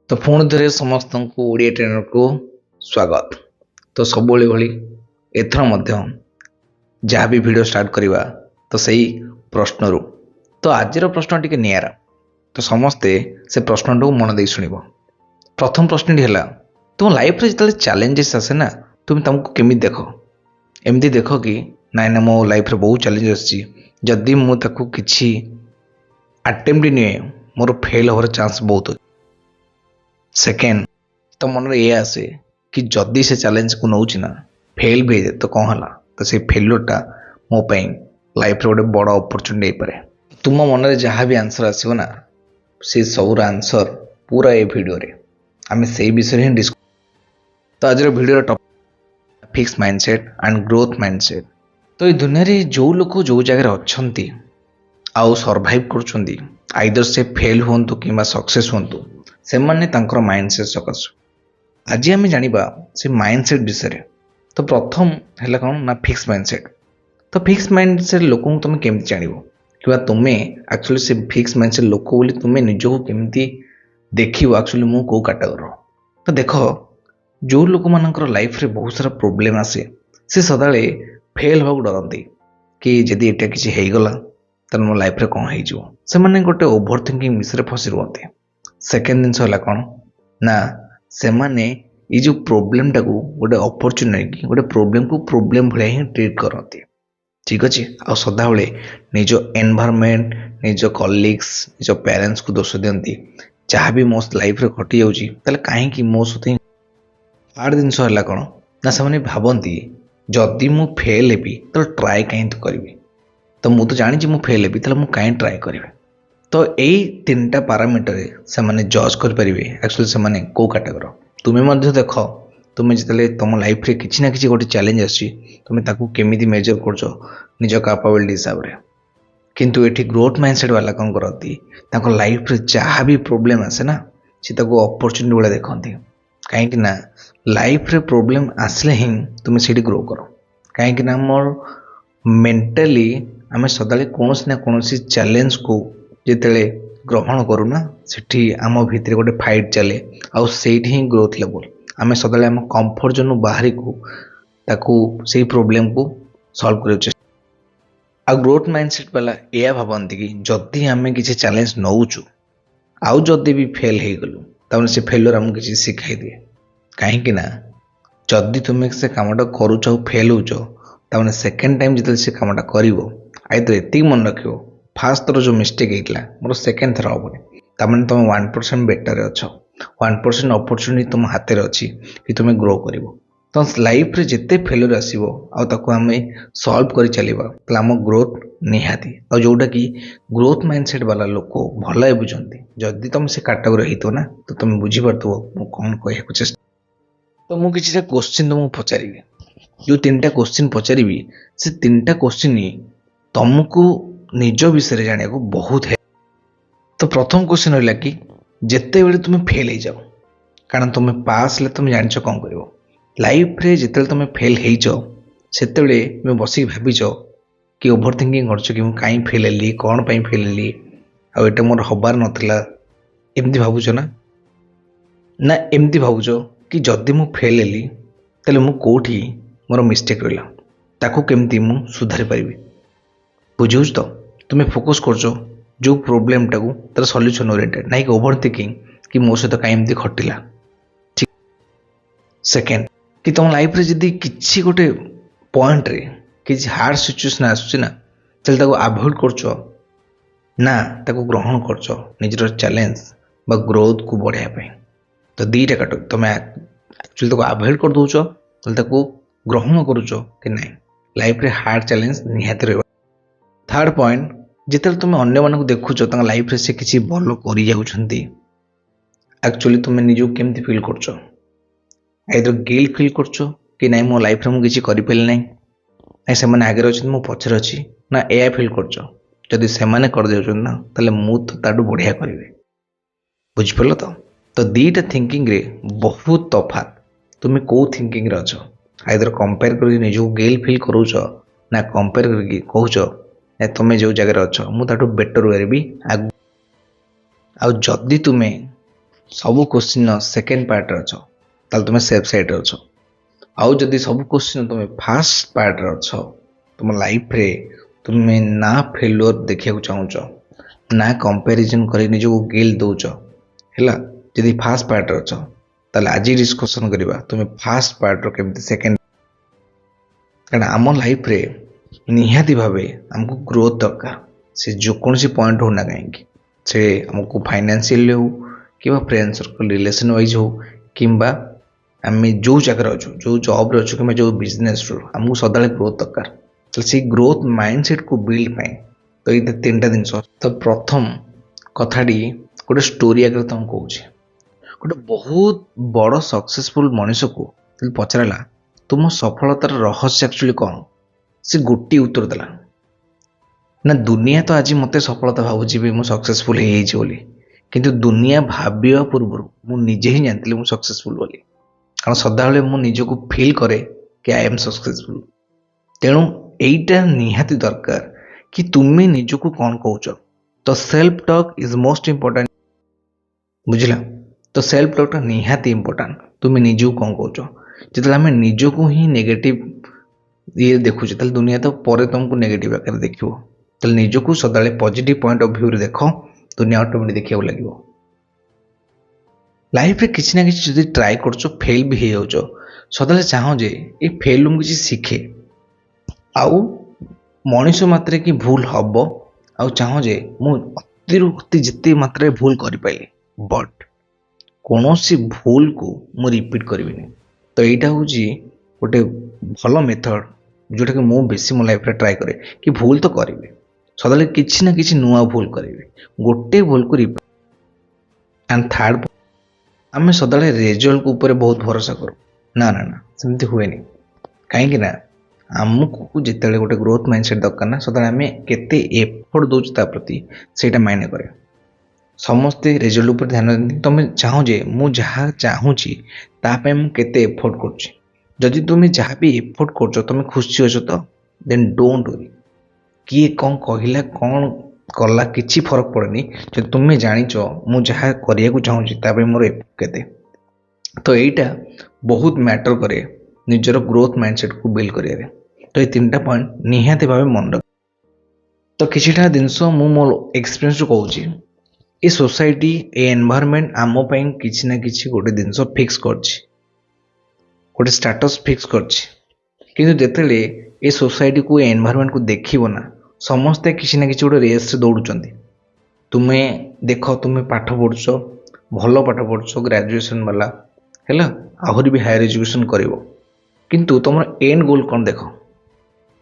तो पुणी थे समस्त को ओडिया ट्रेनर को स्वागत। तो सब भली एथर जहाँ भी वीडियो स्टार्ट करवा तो सही प्रश्न रू तो आज प्रश्न टी निरा तो समस्ते से प्रश्न को मन दे शुण। प्रथम प्रश्न है तुम लाइफ रे जो चैलेंजेस आसे ना तुम तुमको केमी देख एमती देख कि नाई ना मो लाइफ रे बहुत चैलेंजेस जदि मुझे अटेम्प्ट निए मोर फेल होवर चांस बहुत अच्छे। सेकेंड तो मन ये आसे कि जदि से चैलेंज को नौ ना फेल भी तो कौन है तो से फेल्योरटा मो लाइफ रे गोटे बड़ अपॉर्चुनिटी पारे। तुम मन में जहाँ भी आंसर आसो ना से सबूर आंसर पूरा ये वीडियो रे आम से विषय ही डिस्कस। तो आज video topic fix mindset and growth mindset. तो ये दुनिया रे जो लोग जो जगह अच्छी आउ सर्वाइव कर आइदर से फेल हूँ कि सक्सेस हूँ से माने तांकर माइंडसेट सकाश। आज आम जाना से माइंडसेट विषय। तो प्रथम है कौन ना फिक्स माइंडसेट। तो फिक्स माइंडसेट लोक तुम केमती जान कि तुम्हें एक्चुअली से फिक्स माइंडसेट लोक बोली तुम्हें निजक केमती देख एक्चुअली मु कौ कैटेगोरी। तो देख जो लोक मानकर लाइफ रे बहुत सारा प्रोब्लेम आसे से सदाले फेल होगा डरती कि जदि एटा किसी होगला तो मो लाइफ रे कौन हो गोटे ओभर थिंकिंग विषय फसी रुहते। सेकेंड जिनस है कौन ना से माने ये जो प्रोब्लेम टाक गोटे अपॉर्चुनिटी गोटे प्रोब्लेम को प्रोब्लेम भाया ही ट्रीट करती। ठीक अच्छे आ सदा बेले निज एनवायरनमेंट निज कलिग्स निज पेरेंट्स को दोष दिखती जहाँ भी मो लाइफ रे घटी जाऊँगी कहीं मो सहित हार्ड जिनस है कौन ना से भावती जदि मु फेल हेबी तो ट्राए कहीं तो करी तो मुझे जानी मु फेल हेबी तो कहीं ट्राए करी। तो यही तीन टा पारामीटर से माने जज करें एक्चुअली से माने को कैटेगोरी। तुम्हें देख तुम्हें जिते तुम लाइफ रे किसी ना कि गोटे चैलेंज आसी तुम्हें ताकू केमिति मेजर कर निज कैपेबिलिटी हिसाब रे। किंतु एठी ग्रोथ माइंडसेट वाला कौन करती लाइफ रे जहाँ भी प्रोब्लेम आसे ना सी अपॉर्चुनिटी वाला देखती कहीं लाइफ रे प्रोब्लेम आसले ही तुम्हें सीटी ग्रो कर कहीं मोर मेंटली आम सदा कौन ना कौन चैलेंज को जिते ग्रहण करूना सेठी आम भितर गोटे फाइट चले आईठी ही ग्रोथ लेवल आम सदा आम कंफर्ट जोन बाहरी को ताकू से प्रॉब्लम को सॉल्व कर। आ ग्रोथ माइंडसेट वाला या भावती कि जदि आम किसी चैलेंज नौचु आउ जदि भी फेल हो गलु तब से फेलर आमको किसी शिखाई दिए कहीं जदि तुम्हें से कामटा करुच फेल हो तब सेकेंड टाइम जो से कामटा कर आइदर एति मन रख फास्ट थर जो मिस्टेक होता मोर सेकेंड थर हेनी तमें तुम 1% बेटर अच्छ 1% अपॉर्चुनिटी तुम हाथ में अच्छी कि तुम्हें ग्रो कर। तो लाइफ रे जिते फेलर आसो आम सॉल्व कर चलवा तो आम ग्रोथ निहाती आ जोटा कि ग्रोथ माइंडसेट वाला लोक भल बुझे जदि तुम से कैटेगोरी हो ना तो तुम बुझीपार कौन कह चेष्टा। तो मुझे किसी क्वेश्चन तुमको पचारि जो 3टा क्वेश्चन पचारि से 3टा क्वेश्चन तुमको निज विषय जाना को बहुत है। तो प्रथम क्वेश्चन रहा कि जिते बड़े तुम्हें फेल हो जाओ कारण तुम्हें पास ले तुम जान कौन कर लाइफ रे जिते तुम फेल होते तुम्हें बस भाविच कि ओभर थिंकिंग कर कहीं फेल हेली कौन पाई फेल हेली आटा मोर हबार नाला एमती भावुच ना एमती भावुच कि जदि मु फेल हेली तेल मु कौटी मोर मिस्टेक रहा ताकू केमती मु सुधारी पारि बुझुच। तो तुम्हें फोकस कर जो प्रोब्लेम टाकू तार सॉल्यूशन ओरिएंटेड ना कि ओभर थिंकिंग कि मो सहित कहीं एमती घटिला। ठीक सेकेंड कि तुम लाइफ रे जदि किसी गोटे पॉइंट रे किसी हार्ड सिचुएशन आसुना चल अवॉइड कर ना ताकू ग्रहण कर निजर चैलेंज बा ग्रोथ को बढ़ाया। तो दीटा काट तुम एक्चुअली अवॉइड कर दौच तो ग्रहण करुच कि नहीं लाइफ रे हार्ड चैलेंज निहाती रहा। थर्ड पॉइंट जिते तुम अन्य मानक देखुच लाइफ रे से किसी भल कर एक्चुअली तुम निज केमती फिल कर आइदर गिल्ट फिल कर कि नहीं मो लाइफ रे मुझे किसी कर पारे ना से आगे अच्छे मो पचर अच्छी ना ए फिल कर जदि से कर ना तो मुझे ताडू बढ़िया करी बुझिपार। तो दीटा थिंकिंग रे बहुत तफात तुम्हें कौ थिंकिंग रे अच्छ आइदर कंपेयर कर निजक गिल्ट फिल करूच ना कंपेयर कर कहूच तुम्हें जो जगह अच्छ मुझे बेटर वे भी जदि तुम्हें ସବୁ କୋଶ୍ଚିନ୍ ସେକେଣ୍ଡ ପାର୍ଟରେ ଅଛ ତାହେଲେ ତୁମେ ସେଫ୍ ସାଇଡ଼୍ରେ ଅଛ। ଆଉ ଯଦି ସବୁ କୋଶ୍ଚିନ୍ ତୁମେ ଫାଷ୍ଟ ପାର୍ଟରେ ଅଛ, ତୁମ ଲାଇଫ୍ରେ ତୁମେ ନା ଫେଲୁଅର୍ ଦେଖିବାକୁ ଚାହୁଁଛ, ନା କମ୍ପାରିଜନ୍ କରି ନିଜକୁ ଗିଲ୍ଟ ଦେଉଛ ହେଲା। ଯଦି ଫାଷ୍ଟ ପାର୍ଟରେ ଅଛ ତାହେଲେ ଆଜି ଡିସ୍କସନ୍ କରିବା ତୁମେ ଫାଷ୍ଟ ପାର୍ଟର କେମିତି ସେକେଣ୍ଡ, କାରଣ ଆମ ଲାଇଫ୍ରେ ନିହାତି ଭାବେ ଆମକୁ ଗ୍ରୋଥ୍ ଦରକାର। ସେ ଯେକୌଣସି ପଏଣ୍ଟ ହଉ ନା କାହିଁକି, ସେ ଆମକୁ ଫାଇନାନ୍ସିଆଲି ହଉ କିମ୍ବା ଫ୍ରେଣ୍ଡ ସର୍କଲ୍ ରିଲେସନ୍ ୱାଇଜ୍ ହଉ କିମ୍ବା ଆମେ ଯେଉଁ ଜାଗାରେ ଅଛୁ, ଯେଉଁ ଜବ୍ରେ ଅଛୁ କିମ୍ବା ଯେଉଁ ବିଜନେସ୍ରୁ ଆମକୁ ସଦାବେଳେ ଗ୍ରୋଥ୍ ଦରକାର। ତ ସେଇ ଗ୍ରୋଥ୍ ମାଇଣ୍ଡସେଟ୍କୁ ବିଲ୍ଡ ପାଇଁ ତ ଏଇ ତିନିଟା ଜିନିଷ। ତ ପ୍ରଥମ କଥାଟି ଗୋଟେ ଷ୍ଟୋରି ଆଗରେ ତୁମକୁ କହୁଛି। ଗୋଟେ ବହୁତ ବଡ଼ ସକ୍ସେସଫୁଲ୍ ମଣିଷକୁ ଯଦି ପଚାରିଲା ତୁମ ସଫଳତାର ରହସ୍ୟ ଆକ୍ଚୁଆଲି କ'ଣ, ସେ ଗୋଟିଏ ଉତ୍ତର ଦେଲା ନା ଦୁନିଆ ତ ଆଜି ମୋତେ ସଫଳତା ଭାବୁଛି ବି ମୁଁ ସକ୍ସେସଫୁଲ୍ ହେଇଯାଇଛି ବୋଲି, କିନ୍ତୁ ଦୁନିଆ ଭାବିବା ପୂର୍ବରୁ ମୁଁ ନିଜେ ହିଁ ଜାଣିଥିଲି ମୁଁ ସକ୍ସେସଫୁଲ୍ ବୋଲି। କାରଣ ସଦାବେଳେ ମୁଁ ନିଜକୁ ଫିଲ୍ କରେ କି ଆଇ ଏମ୍ ସକ୍ସେସଫୁଲ୍। ତେଣୁ ଏଇଟା ନିହାତି ଦରକାର କି ତୁମେ ନିଜକୁ କ'ଣ କହୁଛ। ତ self talk is most important, ବୁଝିଲା। ତ ସେଲ୍ଫ ଟକ୍ଟା ନିହାତି ଇମ୍ପୋର୍ଟାଣ୍ଟ। ତୁମେ ନିଜକୁ କ'ଣ କହୁଛ। ଯେତେବେଳେ ଆମେ ନିଜକୁ ହିଁ ନେଗେଟିଭ୍ ଦେଖୁଛେ ତାହେଲେ ଦୁନିଆ ତ ପରେ ତୁମକୁ ନେଗେଟିଭ୍ ଆକାରରେ ଦେଖିବ। ତାହେଲେ ନିଜକୁ ସଦାବେଳେ ପଜିଟିଭ୍ ପଏଣ୍ଟ ଅଫ୍ ଭ୍ୟୁରେ ଦେଖ, ଦୁନିଆ ଅଟୋମେଟିକ୍ ଦେଖିବାକୁ ଲାଗିବ। ଲାଇଫ୍ରେ କିଛି ନା କିଛି ଯଦି ଟ୍ରାଏ କରୁଛ, ଫେଲ୍ ବି ହେଇଯାଉଛ, ସଦାବେଳେ ଚାହଁ ଯେ ଏ ଫେଲ୍ରୁ ମୁଁ କିଛି ଶିଖେ। ଆଉ ମଣିଷ ମାତ୍ରେ କି ଭୁଲ ହବ, ଆଉ ଚାହଁ ଯେ ମୁଁ ଅତିରୁ ଅତି ଯେତେ ମାତ୍ରାରେ ଭୁଲ କରିପାରିଲି, ବଟ୍ କୌଣସି ଭୁଲକୁ ମୁଁ ରିପିଟ୍ କରିବିନି। ତ ଏଇଟା ହେଉଛି ଗୋଟେ ଭଲ ମେଥଡ଼ ଯେଉଁଟାକି ମୁଁ ବେଶୀ ମୋ ଲାଇଫ୍ରେ ଟ୍ରାଏ କରେ କି ଭୁଲ ତ କରିବି, ସଦାବେଳେ କିଛି ନା କିଛି ନୂଆ ଭୁଲ କରିବି, ଗୋଟେ ଭୁଲକୁ ରିପିଟ୍। ଆଣ୍ଡ ଥାର୍ଡ଼, ଆମେ ସଦାବେଳେ ରେଜଲ୍ଟ ଉପରେ ବହୁତ ଭରସା କରୁ। ନା ନା ନା, ସେମିତି ହୁଏନି। କାହିଁକି ନା ଆମକୁ ଯେତେବେଳେ ଗୋଟେ ଗ୍ରୋଥ୍ ମାଇଣ୍ଡସେଟ୍ ଦରକାର ନା, ସଦାବେଳେ ଆମେ କେତେ ଏଫର୍ଟ ଦେଉଛୁ ତା ପ୍ରତି ସେଇଟା ମାଇନେ କରେ। ସମସ୍ତେ ରେଜଲ୍ଟ ଉପରେ ଧ୍ୟାନ ଦିଅନ୍ତି। ତୁମେ ଚାହଁ ଯେ ମୁଁ ଯାହା ଚାହୁଁଛି ତା ପାଇଁ ମୁଁ କେତେ ଏଫର୍ଟ କରୁଛି। ଯଦି ତୁମେ ଯାହା ବି ଏଫର୍ଟ କରୁଛ ତୁମେ ଖୁସି ଅଛ ତ ଦେନ୍ ଡୋଣ୍ଟ ୱରି। କିଏ କ'ଣ କହିଲା କ'ଣ କଲା କିଛି ଫରକ ପଡ଼େନି। ଯଦି ତୁମେ ଜାଣିଛ ମୁଁ ଯାହା କରିବାକୁ ଚାହୁଁଛି ତା ପାଇଁ ମୋର ଏଫର୍ଟ କେତେ, ତ ଏଇଟା ବହୁତ ମ୍ୟାଟର କରେ ନିଜର ଗ୍ରୋଥ୍ ମାଇଣ୍ଡସେଟ୍କୁ ବିଲ୍ଡ କରିବାରେ। ତ ଏଇ ତିନିଟା ପଏଣ୍ଟ ନିହାତି ଭାବେ ମନେ ରଖ। ତ କିଛିଟା ଜିନିଷ ମୁଁ ମୋ ଏକ୍ସପିରିଏନ୍ସରୁ କହୁଛି। ଏ ସୋସାଇଟି, ଏ ଏନଭାୟରମେଣ୍ଟ ଆମ ପାଇଁ କିଛି ନା କିଛି ଗୋଟେ ଜିନିଷ ଫିକ୍ସ କରିଛି, ଗୋଟେ ଷ୍ଟାଟସ୍ ଫିକ୍ସ କରିଛି। କିନ୍ତୁ ଯେତେବେଳେ ଏ ସୋସାଇଟିକୁ, ଏ ଏନଭାୟରମେଣ୍ଟକୁ ଦେଖିବ ନା, ସମସ୍ତେ କିଛି ନା କିଛି ଗୋଟେ ରେସ୍ରେ ଦୌଡ଼ୁଛନ୍ତି। ତୁମେ ଦେଖ, ତୁମେ ପାଠ ପଢ଼ୁଛ, ଭଲ ପାଠ ପଢ଼ୁଛ, ଗ୍ରାଜୁଏସନ୍ ବାଲା ହେଲା, ଆହୁରି ବି ହାୟର ଏଜୁକେସନ୍ କରିବ, କିନ୍ତୁ ତୁମର ଏଣ୍ଡ ଗୋଲ୍ କ'ଣ ଦେଖ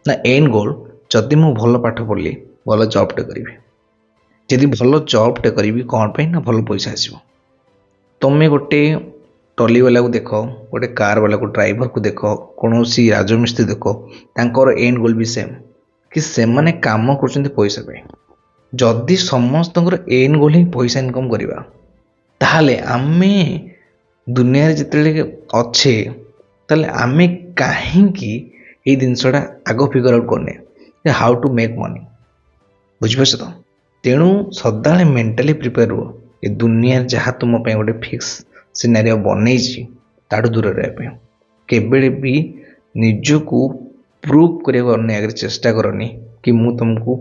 ନା, ଏଣ୍ଡ ଗୋଲ୍ ଯଦି ମୁଁ ଭଲ ପାଠ ପଢ଼ିଲି ଭଲ ଜବ୍ଟେ କରିବି। ଯଦି ଭଲ ଜବ୍ଟେ କରିବି କ'ଣ ପାଇଁ ନା ଭଲ ପଇସା ଆସିବ। ତୁମେ ଗୋଟେ ଟଲି ବାଲାକୁ ଦେଖ, ଗୋଟେ କାର୍ ବାଲାକୁ, ଡ୍ରାଇଭରକୁ ଦେଖ, କୌଣସି ରାଜମିସ୍ତ୍ରୀ ଦେଖ, ତାଙ୍କର ଏଣ୍ଡ ଗୋଲ୍ ବି ସେମ୍, କି ସେମାନେ କାମ କରୁଛନ୍ତି ପଇସା ପାଇଁ। ଯଦି ସମସ୍ତଙ୍କର ଏଣ୍ଡ ଗୋଲ୍ ହିଁ ପଇସା ଇନକମ୍ କରିବା, ତାହେଲେ ଆମେ ଦୁନିଆରେ ଯେତେବେଳେ ଅଛେ ତାହେଲେ ଆମେ କାହିଁକି ଏଇ ଜିନିଷଟା ଆଗ ଫିଗର ଆଉଟ୍ କରୁନେ ଯେ ହାଉ ଟୁ ମେକ୍ ମନି, ବୁଝିପାରୁଛ ତ। ତେଣୁ ସଦାବେଳେ ମେଣ୍ଟାଲି ପ୍ରିପେୟାର ହୁଅ। ଏ ଦୁନିଆରେ ଯାହା ତୁମ ପାଇଁ ଗୋଟେ ଫିକ୍ସ ସିନାରିଓ ବନେଇଛି ତାଠୁ ଦୂରରେ ରହିବା ପାଇଁ। କେବେ ବି ନିଜକୁ ପ୍ରୁଭ୍ କରିବାକୁ ଅନ୍ୟ ଆଗରେ ଚେଷ୍ଟା କରନି କି ମୁଁ ତୁମକୁ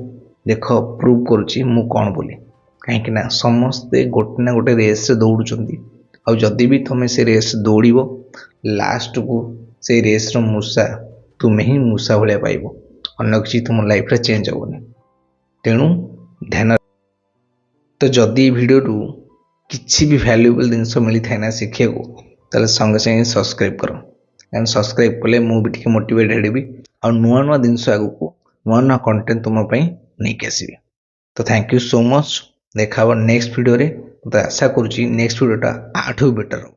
ଦେଖ ପ୍ରୁଭ୍ କରୁଛି ମୁଁ କ'ଣ ବୋଲି। କାହିଁକି ନା ସମସ୍ତେ ଗୋଟେ ନା ଗୋଟେ ରେସ୍ରେ ଦୌଡ଼ୁଛନ୍ତି। ଆଉ ଯଦି ବି ତୁମେ ସେ ରେସ୍ ଦୌଡ଼ିବ, ଲାଷ୍ଟକୁ ସେଇ ରେସ୍ର ମୂଷା ତୁମେ ହିଁ ମୂଷା ଭଳିଆ ପାଇବ, ଅନ୍ୟ କିଛି ତୁମ ଲାଇଫ୍ରେ ଚେଞ୍ଜ ହେବନି। ତେଣୁ ଧ୍ୟାନ। ତ ଯଦି ଏ ଭିଡ଼ିଓରୁ କିଛି ବି ଭ୍ୟାଲୁଏବଲ୍ ଜିନିଷ ମିଳିଥାଏ ନା ଶିଖିବାକୁ, ତାହେଲେ ସଙ୍ଗେ ସଙ୍ଗେ ସବସ୍କ୍ରାଇବ୍ କର। କାରଣ ସବସ୍କ୍ରାଇବ୍ କଲେ ମୁଁ ବି ଟିକେ ମୋଟିଭେଟ୍ ହେବି, ଆଉ ନୂଆ ନୂଆ ଜିନିଷ ଆଗକୁ, ନୂଆ ନୂଆ କଣ୍ଟେଣ୍ଟ ତୁମ ପାଇଁ ନେଇକି ଆସିବି। ତ ଥ୍ୟାଙ୍କ ୟୁ ସୋ ମଚ୍। ଦେଖା ହେବ ନେକ୍ସଟ ଭିଡ଼ିଓରେ। ମୋତେ ଆଶା କରୁଛି ନେକ୍ସଟ ଭିଡ଼ିଓଟା ଆଠୁ ବେଟର୍ ହେବ।